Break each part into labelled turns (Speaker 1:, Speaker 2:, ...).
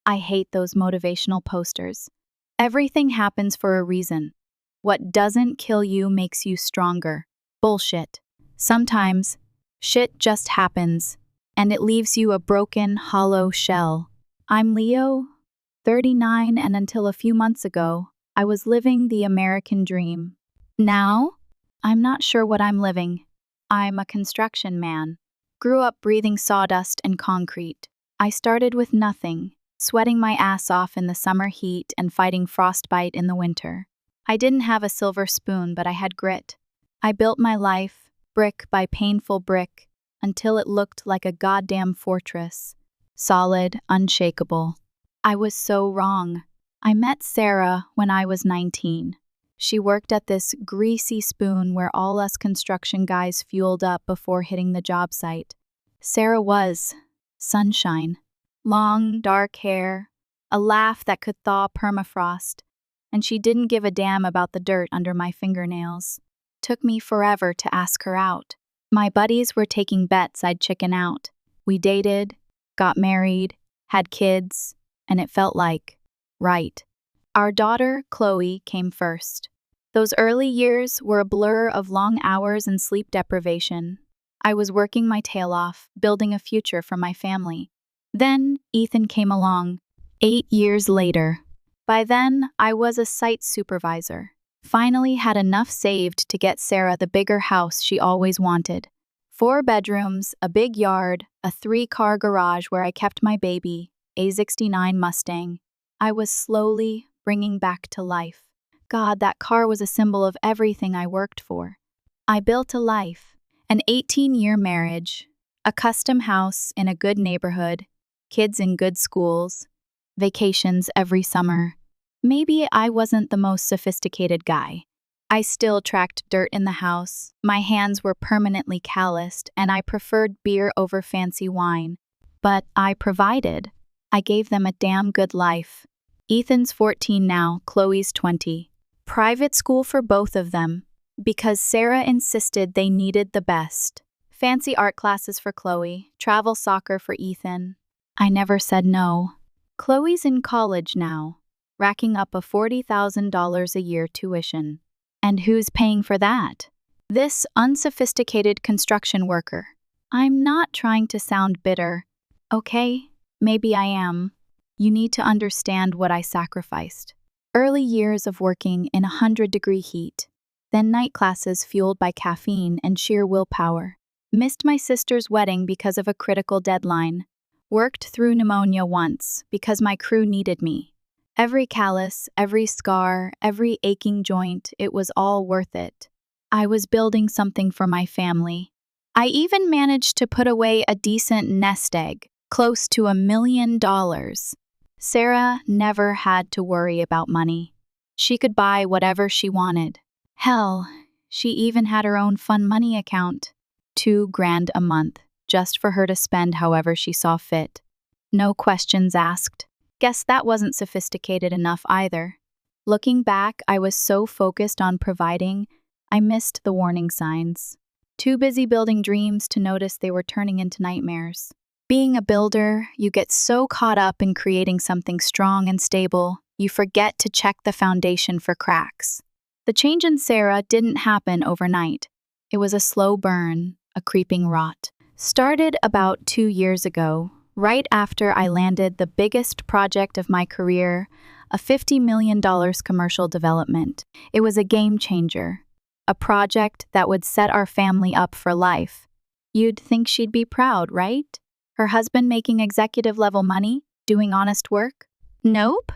Speaker 1: I hate those motivational posters. Everything happens for a reason. What doesn't kill you makes you stronger. Bullshit. Sometimes, shit just happens, and it leaves you a broken, hollow shell. I'm Leo, 39, and until a few months ago, I was living the American dream. Now, I'm not sure what I'm living. I'm a construction man. Grew up breathing sawdust and concrete. I started with nothing, sweating my ass off in the summer heat and fighting frostbite in the winter. I didn't have a silver spoon, but I had grit. I built my life, brick by painful brick, until it looked like a goddamn fortress. Solid, unshakable. I was so wrong. I met Sarah when I was 19. She worked at this greasy spoon where all us construction guys fueled up before hitting the job site. Sarah was sunshine. Long, dark hair, a laugh that could thaw permafrost, and she didn't give a damn about the dirt under my fingernails. Took me forever to ask her out. My buddies were taking bets I'd chicken out. We dated, got married, had kids, and it felt like right. Our daughter, Chloe, came first. Those early years were a blur of long hours and sleep deprivation. I was working my tail off, building a future for my family. Then Ethan came along, 8 years later. By then, I was a site supervisor. Finally had enough saved to get Sarah the bigger house she always wanted. 4 bedrooms, a big yard, a 3-car garage where I kept my baby, a '69 Mustang. I was slowly bringing back to life. God, that car was a symbol of everything I worked for. I built a life, an 18-year marriage, a custom house in a good neighborhood, kids in good schools, vacations every summer. Maybe I wasn't the most sophisticated guy. I still tracked dirt in the house, my hands were permanently calloused, and I preferred beer over fancy wine. But I provided. I gave them a damn good life. Ethan's 14 now, Chloe's 20. Private school for both of them, because Sarah insisted they needed the best. Fancy art classes for Chloe, travel soccer for Ethan. I never said no. Chloe's in college now, racking up a $40,000 a year tuition. And who's paying for that? This unsophisticated construction worker. I'm not trying to sound bitter. Okay, maybe I am. You need to understand what I sacrificed. Early years of working in 100-degree heat, then night classes fueled by caffeine and sheer willpower. Missed my sister's wedding because of a critical deadline. Worked through pneumonia once because my crew needed me. Every callus, every scar, every aching joint, it was all worth it. I was building something for my family. I even managed to put away a decent nest egg, close to $1 million. Sarah never had to worry about money. She could buy whatever she wanted. Hell, she even had her own fun money account. $2,000 a month, just for her to spend however she saw fit. No questions asked. Guess that wasn't sophisticated enough either. Looking back, I was so focused on providing, I missed the warning signs. Too busy building dreams to notice they were turning into nightmares. Being a builder, you get so caught up in creating something strong and stable, you forget to check the foundation for cracks. The change in Sarah didn't happen overnight. It was a slow burn, a creeping rot. Started about 2 years ago, right after I landed the biggest project of my career, a $50 million commercial development. It was a game changer, a project that would set our family up for life. You'd think she'd be proud, right? Her husband making executive-level money, doing honest work? Nope.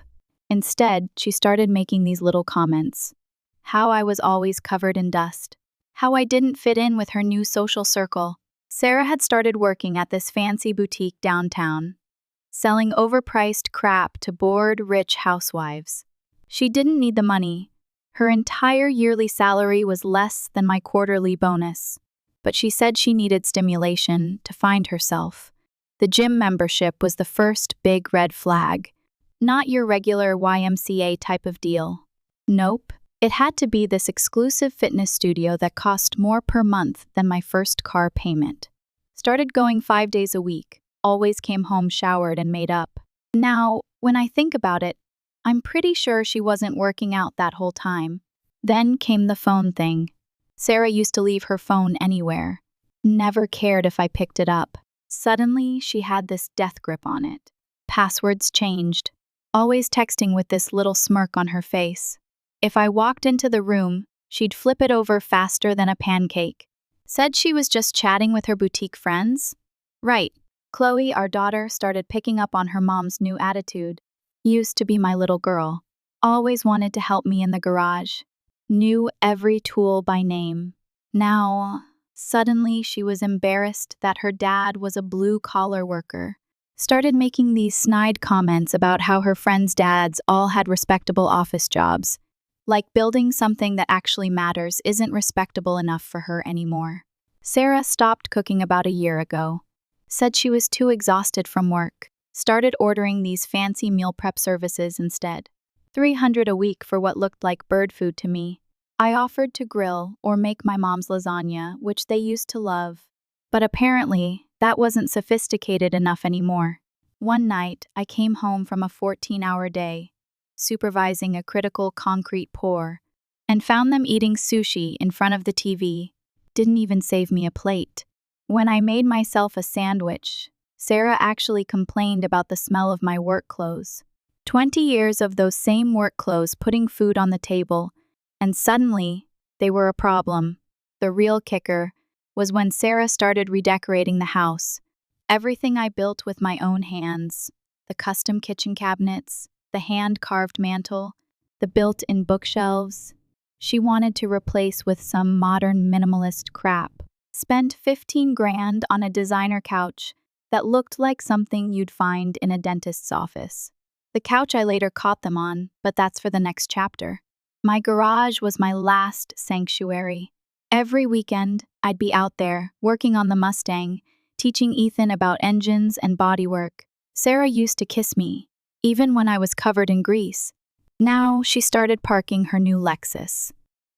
Speaker 1: Instead, she started making these little comments. How I was always covered in dust. How I didn't fit in with her new social circle. Sarah had started working at this fancy boutique downtown, selling overpriced crap to bored, rich housewives. She didn't need the money. Her entire yearly salary was less than my quarterly bonus. But she said she needed stimulation to find herself. The gym membership was the first big red flag. Not your regular YMCA type of deal. Nope. It had to be this exclusive fitness studio that cost more per month than my first car payment. Started going 5 days a week. Always came home showered and made up. Now, When I think about it, I'm pretty sure she wasn't working out that whole time. Then came the phone thing. Sarah used to leave her phone anywhere. Never cared if I picked it up. Suddenly, she had this death grip on it. Passwords changed. Always texting with this little smirk on her face. If I walked into the room, she'd flip it over faster than a pancake. Said she was just chatting with her boutique friends? Right. Chloe, our daughter, started picking up on her mom's new attitude. Used to be my little girl. Always wanted to help me in the garage. Knew every tool by name. Now, suddenly she was embarrassed that her dad was a blue-collar worker. Started making these snide comments about how her friends' dads all had respectable office jobs. Like building something that actually matters isn't respectable enough for her anymore. Sarah stopped cooking about a year ago. Said she was too exhausted from work. Started ordering these fancy meal prep services instead. $300 a week for what looked like bird food to me. I offered to grill or make my mom's lasagna, which they used to love. But apparently, that wasn't sophisticated enough anymore. One night, I came home from a 14-hour day, supervising a critical concrete pour, and found them eating sushi in front of the TV. Didn't even save me a plate. When I made myself a sandwich, Sarah actually complained about the smell of my work clothes. 20 years of those same work clothes putting food on the table, and suddenly, they were a problem. The real kicker was when Sarah started redecorating the house. Everything I built with my own hands, the custom kitchen cabinets, the hand-carved mantle, the built-in bookshelves, she wanted to replace with some modern minimalist crap. Spent 15 grand on a designer couch that looked like something you'd find in a dentist's office. The couch I later caught them on, but that's for the next chapter. My garage was my last sanctuary. Every weekend, I'd be out there, working on the Mustang, teaching Ethan about engines and bodywork. Sarah used to kiss me, even when I was covered in grease. Now, she started parking her new Lexus,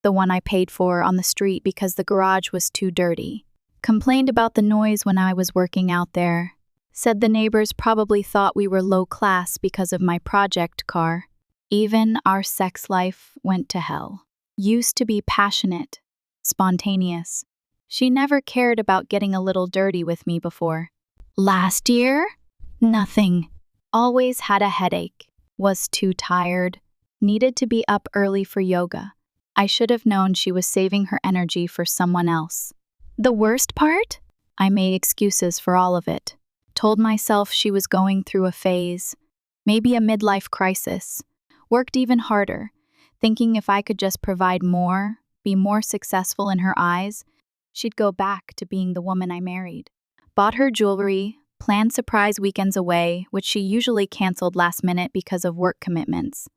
Speaker 1: the one I paid for on the street because the garage was too dirty. Complained about the noise when I was working out there. Said the neighbors probably thought we were low class because of my project car. Even our sex life went to hell. Used to be passionate, spontaneous. She never cared about getting a little dirty with me before. Last year? Nothing. Always had a headache. Was too tired. Needed to be up early for yoga. I should have known she was saving her energy for someone else. The worst part? I made excuses for all of it. Told myself she was going through a phase, maybe a midlife crisis. Worked even harder, thinking if I could just provide more, be more successful in her eyes, she'd go back to being the woman I married. Bought her jewelry, planned surprise weekends away, which she usually canceled last minute because of work commitments.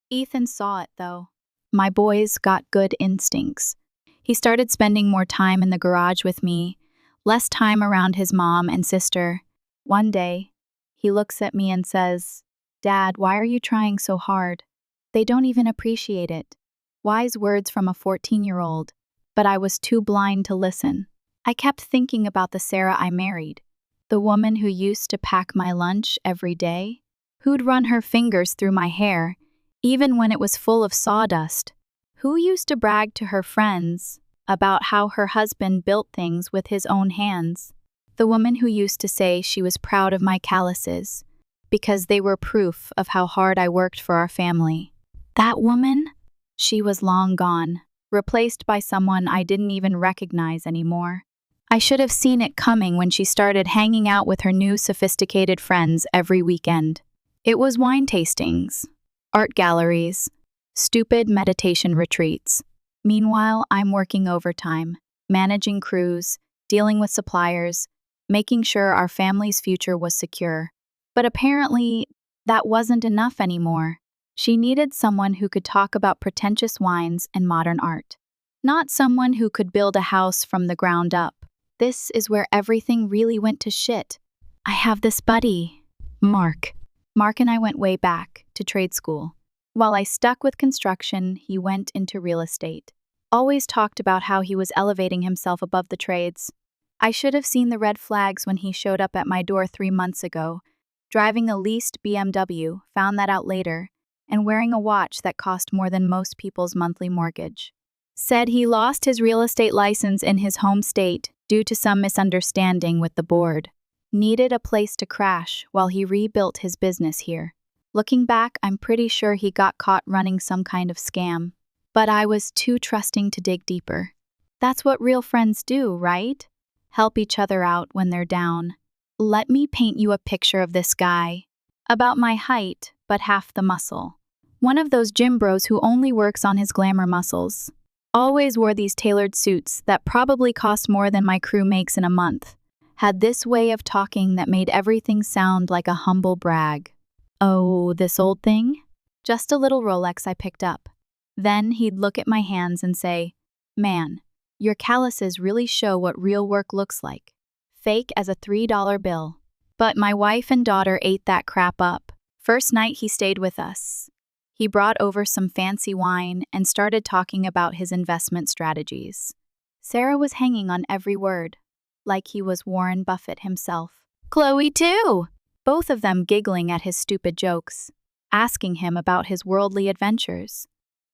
Speaker 1: Ethan saw it, though. My boy's got good instincts. He started spending more time in the garage with me, less time around his mom and sister. One day, he looks at me and says, "Dad, why are you trying so hard?" They don't even appreciate it. Wise words from a 14-year-old, but I was too blind to listen. I kept thinking about the Sarah I married, the woman who used to pack my lunch every day, who'd run her fingers through my hair, even when it was full of sawdust, who used to brag to her friends about how her husband built things with his own hands, the woman who used to say she was proud of my calluses, because they were proof of how hard I worked for our family. That woman? She was long gone, replaced by someone I didn't even recognize anymore. I should have seen it coming when she started hanging out with her new sophisticated friends every weekend. It was wine tastings, art galleries, stupid meditation retreats. Meanwhile, I'm working overtime, managing crews, dealing with suppliers, making sure our family's future was secure. But apparently, that wasn't enough anymore. She needed someone who could talk about pretentious wines and modern art. Not someone who could build a house from the ground up. This is where everything really went to shit. I have this buddy, Mark. Mark and I went way back to trade school. While I stuck with construction, he went into real estate. Always talked about how he was elevating himself above the trades. I should have seen the red flags when he showed up at my door 3 months ago, driving a leased BMW, found that out later, and wearing a watch that cost more than most people's monthly mortgage. Said he lost his real estate license in his home state due to some misunderstanding with the board. Needed a place to crash while he rebuilt his business here. Looking back, I'm pretty sure he got caught running some kind of scam. But I was too trusting to dig deeper. That's what real friends do, right? Help each other out when they're down. Let me paint you a picture of this guy. About my height, but half the muscle. One of those gym bros who only works on his glamour muscles. Always wore these tailored suits that probably cost more than my crew makes in a month. Had this way of talking that made everything sound like a humble brag. Oh, this old thing? Just a little Rolex I picked up. Then he'd look at my hands and say, "Man, your calluses really show what real work looks like." Fake as a $3 bill. But my wife and daughter ate that crap up. First night he stayed with us. He brought over some fancy wine and started talking about his investment strategies. Sarah was hanging on every word, like he was Warren Buffett himself. Chloe too! Both of them giggling at his stupid jokes, asking him about his worldly adventures.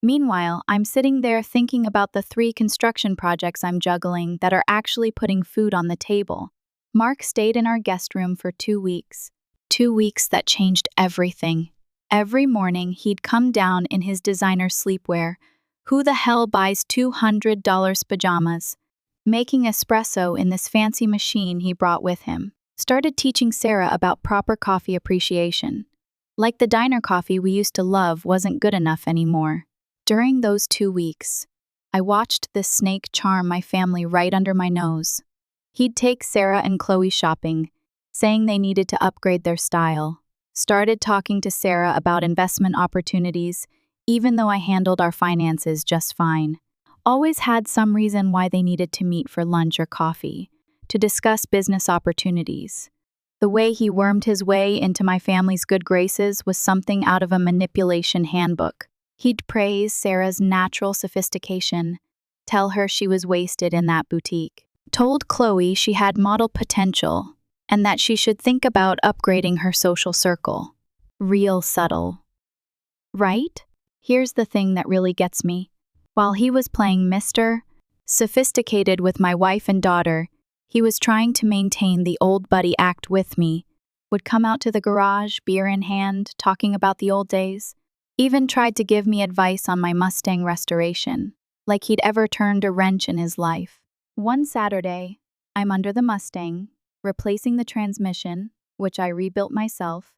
Speaker 1: Meanwhile, I'm sitting there thinking about the 3 construction projects I'm juggling that are actually putting food on the table. Mark stayed in our guest room for 2 weeks. 2 weeks that changed everything. Every morning, he'd come down in his designer sleepwear. Who the hell buys $200 pajamas? Making espresso in this fancy machine he brought with him. Started teaching Sarah about proper coffee appreciation. Like the diner coffee we used to love wasn't good enough anymore. During those 2 weeks, I watched this snake charm my family right under my nose. He'd take Sarah and Chloe shopping, saying they needed to upgrade their style. Started talking to Sarah about investment opportunities, even though I handled our finances just fine. Always had some reason why they needed to meet for lunch or coffee, to discuss business opportunities. The way he wormed his way into my family's good graces was something out of a manipulation handbook. He'd praise Sarah's natural sophistication, tell her she was wasted in that boutique. Told Chloe she had model potential, and that she should think about upgrading her social circle. Real subtle. Right? Here's the thing that really gets me. While he was playing Mr. Sophisticated with my wife and daughter, he was trying to maintain the old buddy act with me. Would come out to the garage, beer in hand, talking about the old days. Even tried to give me advice on my Mustang restoration, like he'd ever turned a wrench in his life. One Saturday, I'm under the Mustang, replacing the transmission, which I rebuilt myself,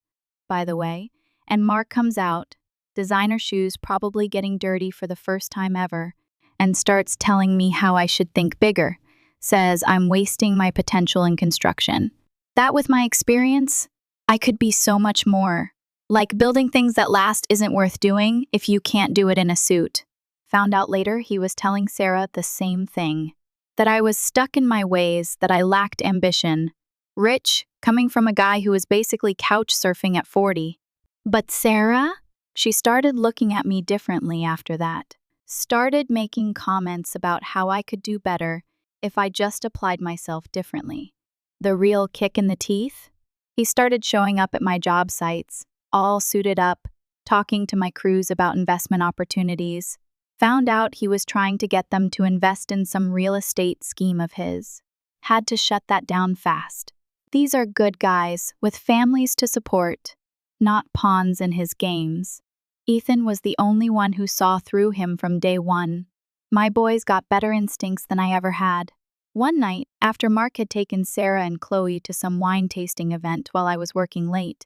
Speaker 1: by the way, and Mark comes out, designer shoes probably getting dirty for the first time ever, and starts telling me how I should think bigger, says I'm wasting my potential in construction. That with my experience, I could be so much more. Like building things that last isn't worth doing if you can't do it in a suit. Found out later he was telling Sarah the same thing. That I was stuck in my ways, that I lacked ambition. Rich, coming from a guy who was basically couch surfing at 40. But Sarah? She started looking at me differently after that. Started making comments about how I could do better if I just applied myself differently. The real kick in the teeth? He started showing up at my job sites, all suited up, talking to my crews about investment opportunities. Found out he was trying to get them to invest in some real estate scheme of his. Had to shut that down fast. These are good guys with families to support, not pawns in his games. Ethan was the only one who saw through him from day one. My boys got better instincts than I ever had. One night, after Mark had taken Sarah and Chloe to some wine tasting event while I was working late,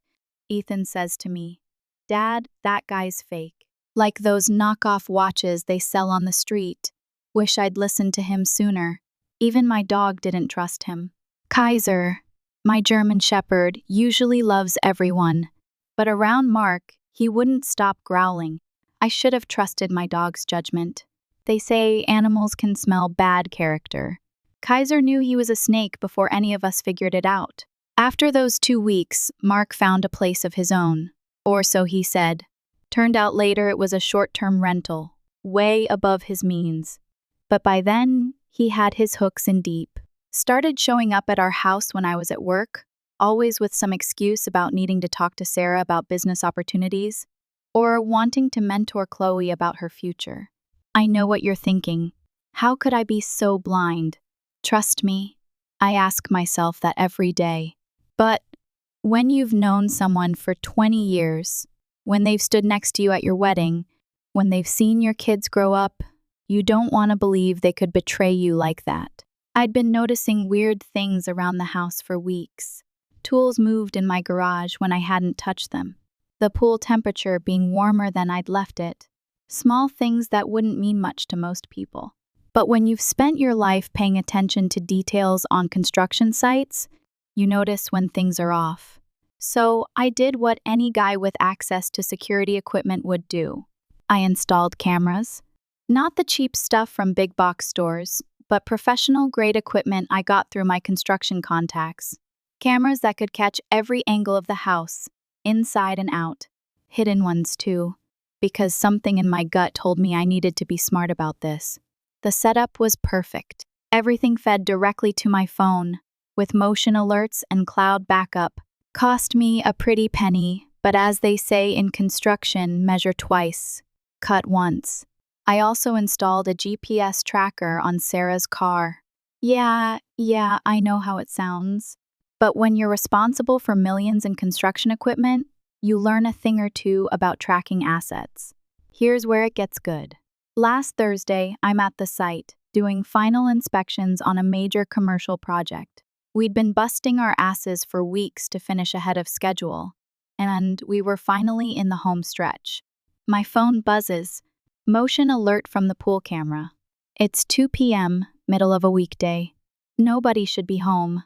Speaker 1: Ethan says to me, "Dad, that guy's fake. Like those knockoff watches they sell on the street. Wish I'd listened to him sooner." Even my dog didn't trust him. Kaiser, my German shepherd, usually loves everyone. But around Mark, he wouldn't stop growling. I should have trusted my dog's judgment. They say animals can smell bad character. Kaiser knew he was a snake before any of us figured it out. After those 2 weeks, Mark found a place of his own. Or so he said. Turned out later it was a short-term rental, way above his means. But by then, he had his hooks in deep. Started showing up at our house when I was at work, always with some excuse about needing to talk to Sarah about business opportunities or wanting to mentor Chloe about her future. I know what you're thinking. How could I be so blind? Trust me, I ask myself that every day. But when you've known someone for 20 years, when they've stood next to you at your wedding, when they've seen your kids grow up, you don't want to believe they could betray you like that. I'd been noticing weird things around the house for weeks. Tools moved in my garage when I hadn't touched them. The pool temperature being warmer than I'd left it. Small things that wouldn't mean much to most people. But when you've spent your life paying attention to details on construction sites, you notice when things are off. So I did what any guy with access to security equipment would do. I installed cameras. Not the cheap stuff from big box stores, but professional-grade equipment I got through my construction contacts. Cameras that could catch every angle of the house, inside and out. Hidden ones, too, because something in my gut told me I needed to be smart about this. The setup was perfect. Everything fed directly to my phone, with motion alerts and cloud backup. Cost me a pretty penny, but as they say in construction, measure twice, cut once. I also installed a GPS tracker on Sarah's car. Yeah, I know how it sounds. But when you're responsible for millions in construction equipment, you learn a thing or two about tracking assets. Here's where it gets good. Last Thursday, I'm at the site, doing final inspections on a major commercial project. We'd been busting our asses for weeks to finish ahead of schedule, and we were finally in the home stretch. My phone buzzes. Motion alert from the pool camera. It's 2 p.m., middle of a weekday. Nobody should be home.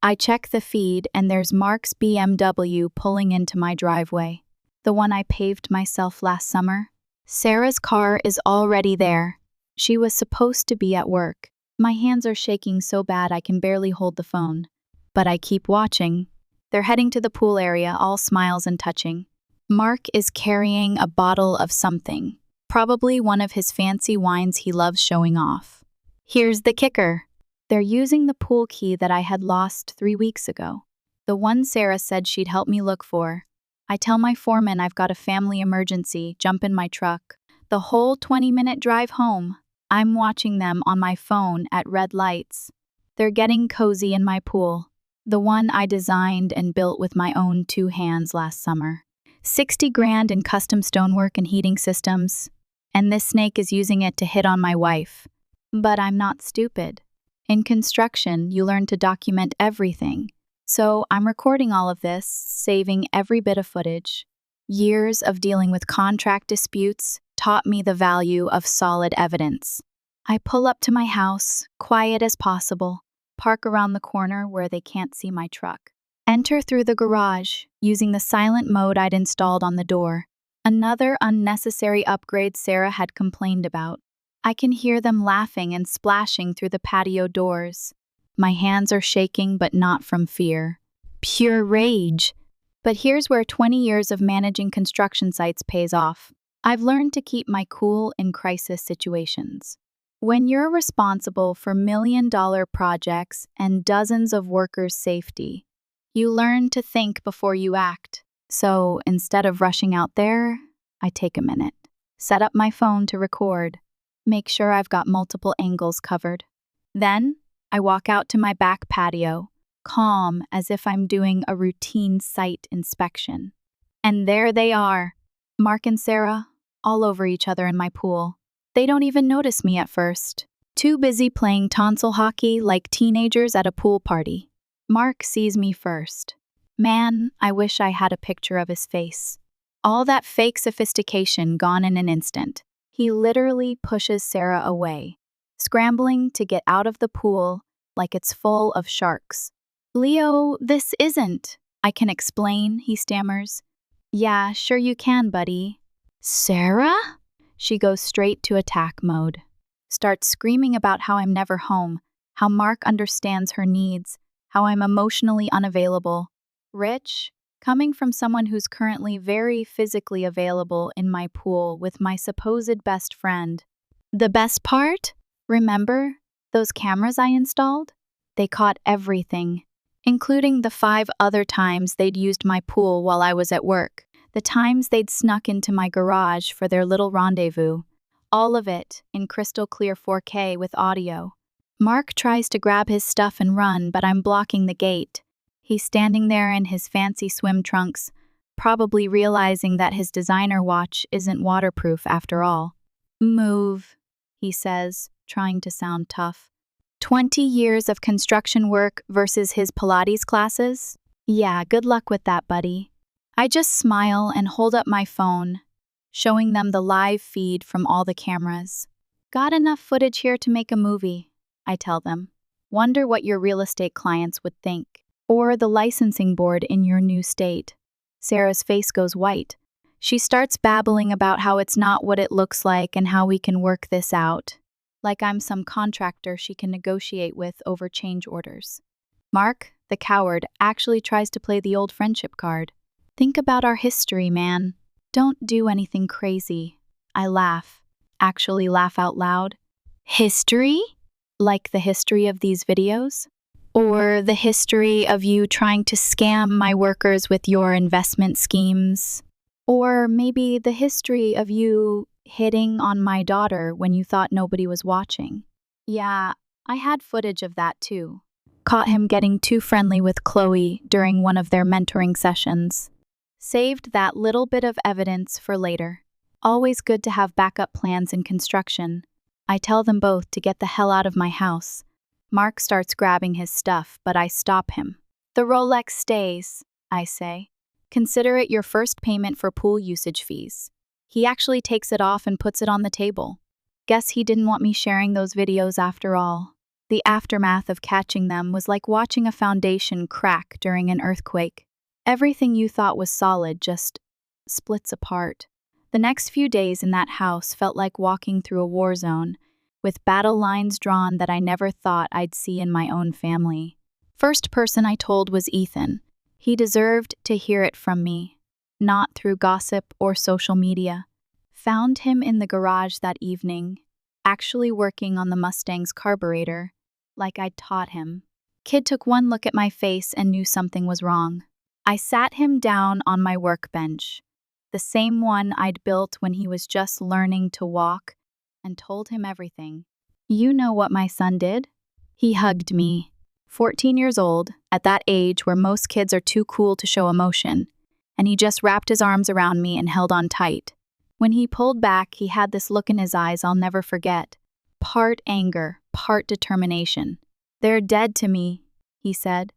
Speaker 1: I check the feed and there's Mark's BMW pulling into my driveway. The one I paved myself last summer. Sarah's car is already there. She was supposed to be at work. My hands are shaking so bad I can barely hold the phone. But I keep watching. They're heading to the pool area, all smiles and touching. Mark is carrying a bottle of something. Probably one of his fancy wines he loves showing off. Here's the kicker. They're using the pool key that I had lost 3 weeks ago. The one Sarah said she'd help me look for. I tell my foreman I've got a family emergency, jump in my truck. The whole 20-minute drive home, I'm watching them on my phone at red lights. They're getting cozy in my pool. The one I designed and built with my own 2 hands last summer. 60 grand in custom stonework and heating systems. And this snake is using it to hit on my wife. But I'm not stupid. In construction, you learn to document everything. So I'm recording all of this, saving every bit of footage. Years of dealing with contract disputes taught me the value of solid evidence. I pull up to my house, quiet as possible, park around the corner where they can't see my truck. Enter through the garage, using the silent mode I'd installed on the door. Another unnecessary upgrade Sarah had complained about. I can hear them laughing and splashing through the patio doors. My hands are shaking, but not from fear. Pure rage. But here's where 20 years of managing construction sites pays off. I've learned to keep my cool in crisis situations. When you're responsible for million-dollar projects and dozens of workers' safety, you learn to think before you act. So instead of rushing out there, I take a minute, set up my phone to record, make sure I've got multiple angles covered. Then I walk out to my back patio, calm as if I'm doing a routine site inspection. And there they are, Mark and Sarah, all over each other in my pool. They don't even notice me at first, too busy playing tonsil hockey like teenagers at a pool party. Mark sees me first. Man, I wish I had a picture of his face. All that fake sophistication gone in an instant. He literally pushes Sarah away, scrambling to get out of the pool like it's full of sharks. Leo, this isn't. I can explain, he stammers. Yeah, sure you can, buddy. Sarah? She goes straight to attack mode. Starts screaming about how I'm never home, how Mark understands her needs, how I'm emotionally unavailable. Rich, coming from someone who's currently very physically available in my pool with my supposed best friend. The best part? Remember those cameras I installed? They caught everything. including the 5 other times they'd used my pool while I was at work, the times they'd snuck into my garage for their little rendezvous. All of it in crystal clear 4K with audio. Mark tries to grab his stuff and run, but I'm blocking the gate. He's standing there in his fancy swim trunks, probably realizing that his designer watch isn't waterproof after all. "Move," he says, trying to sound tough. 20 years of construction work versus his Pilates classes? Yeah, good luck with that, buddy. I just smile and hold up my phone, showing them the live feed from all the cameras. "Got enough footage here to make a movie," I tell them. "Wonder what your real estate clients would think. Or the licensing board in your new state." Sarah's face goes white. She starts babbling about how it's not what it looks like and how we can work this out. Like I'm some contractor she can negotiate with over change orders. Mark, the coward, actually tries to play the old friendship card. "Think about our history, man. Don't do anything crazy." I laugh. Actually laugh out loud. "History? Like the history of these videos? Or the history of you trying to scam my workers with your investment schemes? Or maybe the history of you hitting on my daughter when you thought nobody was watching?" Yeah, I had footage of that too. Caught him getting too friendly with Chloe during one of their mentoring sessions. Saved that little bit of evidence for later. Always good to have backup plans in construction. I tell them both to get the hell out of my house. Mark starts grabbing his stuff, but I stop him. "The Rolex stays," I say. "Consider it your first payment for pool usage fees." He actually takes it off and puts it on the table. Guess he didn't want me sharing those videos after all. The aftermath of catching them was like watching a foundation crack during an earthquake. Everything you thought was solid just splits apart. The next few days in that house felt like walking through a war zone, with battle lines drawn that I never thought I'd see in my own family. First person I told was Ethan. He deserved to hear it from me, not through gossip or social media. Found him in the garage that evening, actually working on the Mustang's carburetor, like I'd taught him. Kid took one look at my face and knew something was wrong. I sat him down on my workbench, the same one I'd built when he was just learning to walk, and told him everything. "You know what my son did?" He hugged me. 14 years old, at that age where most kids are too cool to show emotion, and he just wrapped his arms around me and held on tight. When he pulled back, he had this look in his eyes I'll never forget. Part anger, part determination. "They're dead to me," he said,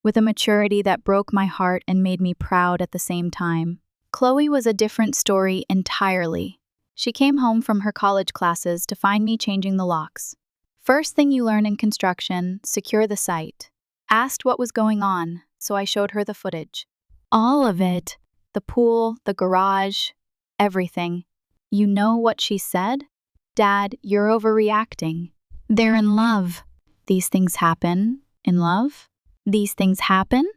Speaker 1: with a maturity that broke my heart and made me proud at the same time. Chloe was a different story entirely. She came home from her college classes to find me changing the locks. First thing you learn in construction, secure the site. Asked what was going on, so I showed her the footage. All of it. The pool, the garage, everything. You know what she said? "Dad, you're overreacting. They're in love." These things happen. In love? These things happen?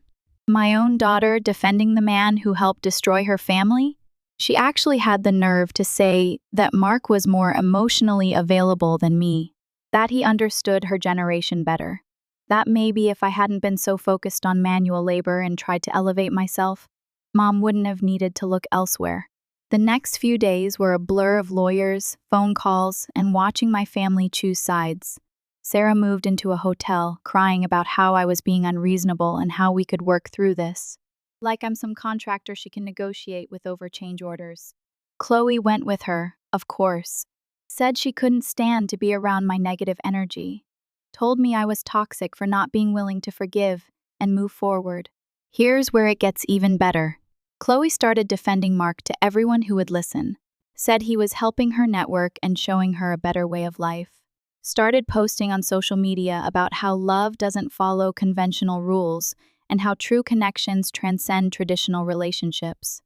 Speaker 1: My own daughter defending the man who helped destroy her family? She actually had the nerve to say that Mark was more emotionally available than me, that he understood her generation better. That maybe if I hadn't been so focused on manual labor and tried to elevate myself, Mom wouldn't have needed to look elsewhere. The next few days were a blur of lawyers, phone calls, and watching my family choose sides. Sarah moved into a hotel, crying about how I was being unreasonable and how we could work through this. Like I'm some contractor she can negotiate with over change orders. Chloe went with her, of course. Said she couldn't stand to be around my negative energy. Told me I was toxic for not being willing to forgive and move forward. Here's where it gets even better. Chloe started defending Mark to everyone who would listen. Said he was helping her network and showing her a better way of life. Started posting on social media about how love doesn't follow conventional rules and how true connections transcend traditional relationships.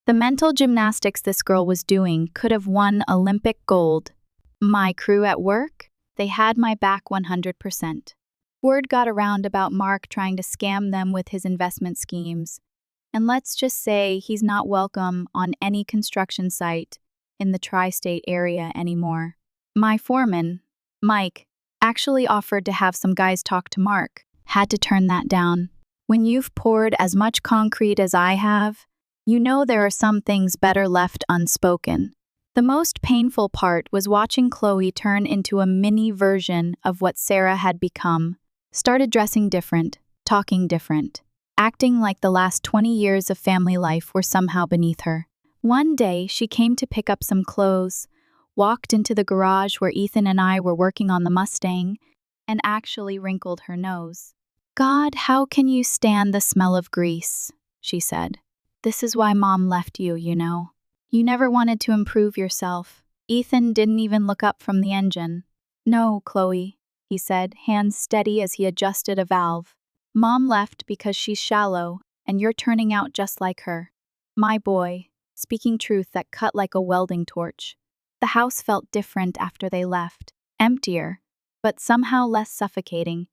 Speaker 1: The mental gymnastics this girl was doing could have won Olympic gold. My crew at work? They had my back 100%. Word got around about Mark trying to scam them with his investment schemes. And let's just say he's not welcome on any construction site in the tri-state area anymore. My foreman, Mike, actually offered to have some guys talk to Mark. Had to turn that down. When you've poured as much concrete as I have, you know there are some things better left unspoken. The most painful part was watching Chloe turn into a mini version of what Sarah had become. Started dressing different, talking different, acting like the last 20 years of family life were somehow beneath her. One day, she came to pick up some clothes, walked into the garage where Ethan and I were working on the Mustang, and actually wrinkled her nose. "God, how can you stand the smell of grease?" she said. "This is why Mom left you, you know. You never wanted to improve yourself." Ethan didn't even look up from the engine. "No, Chloe," he said, hands steady as he adjusted a valve. "Mom left because she's shallow, and you're turning out just like her." My boy, speaking truth that cut like a welding torch. The house felt different after they left, emptier, but somehow less suffocating.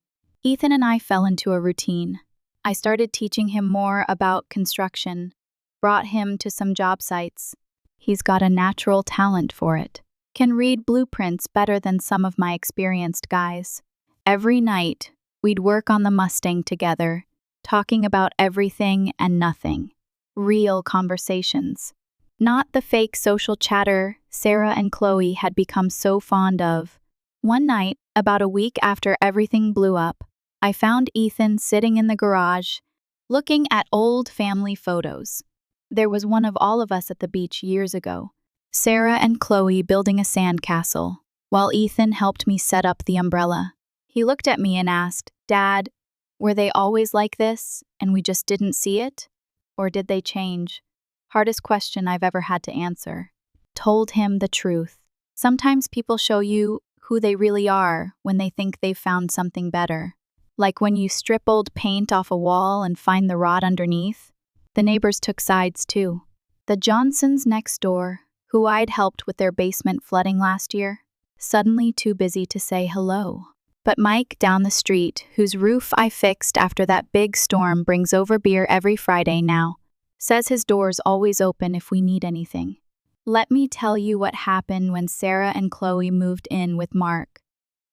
Speaker 1: Ethan and I fell into a routine. I started teaching him more about construction, brought him to some job sites. He's got a natural talent for it. Can read blueprints better than some of my experienced guys. Every night, we'd work on the Mustang together, talking about everything and nothing. Real conversations. Not the fake social chatter Sarah and Chloe had become so fond of. One night, about a week after everything blew up, I found Ethan sitting in the garage, looking at old family photos. There was one of all of us at the beach years ago. Sarah and Chloe building a sandcastle, while Ethan helped me set up the umbrella. He looked at me and asked, "Dad, were they always like this, and we just didn't see it? Or did they change?" Hardest question I've ever had to answer. Told him the truth. Sometimes people show you who they really are when they think they've found something better. Like when you strip old paint off a wall and find the rot underneath. The neighbors took sides too. The Johnsons next door, who I'd helped with their basement flooding last year, suddenly too busy to say hello. But Mike down the street, whose roof I fixed after that big storm, brings over beer every Friday now. Says his door's always open if we need anything. Let me tell you what happened when Sarah and Chloe moved in with Mark,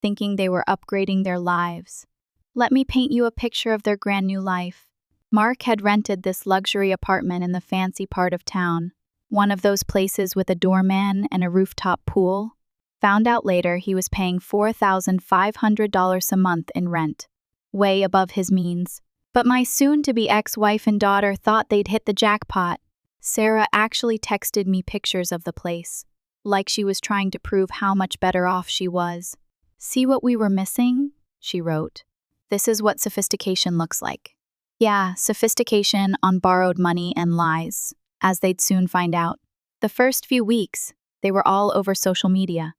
Speaker 1: thinking they were upgrading their lives. Let me paint you a picture of their grand new life. Mark had rented this luxury apartment in the fancy part of town, one of those places with a doorman and a rooftop pool. Found out later he was paying $4,500 a month in rent, way above his means. But my soon-to-be ex-wife and daughter thought they'd hit the jackpot. Sarah actually texted me pictures of the place, like she was trying to prove how much better off she was. "See what we were missing?" she wrote. "This is what sophistication looks like." Yeah, sophistication on borrowed money and lies, as they'd soon find out. The first few weeks, they were all over social media.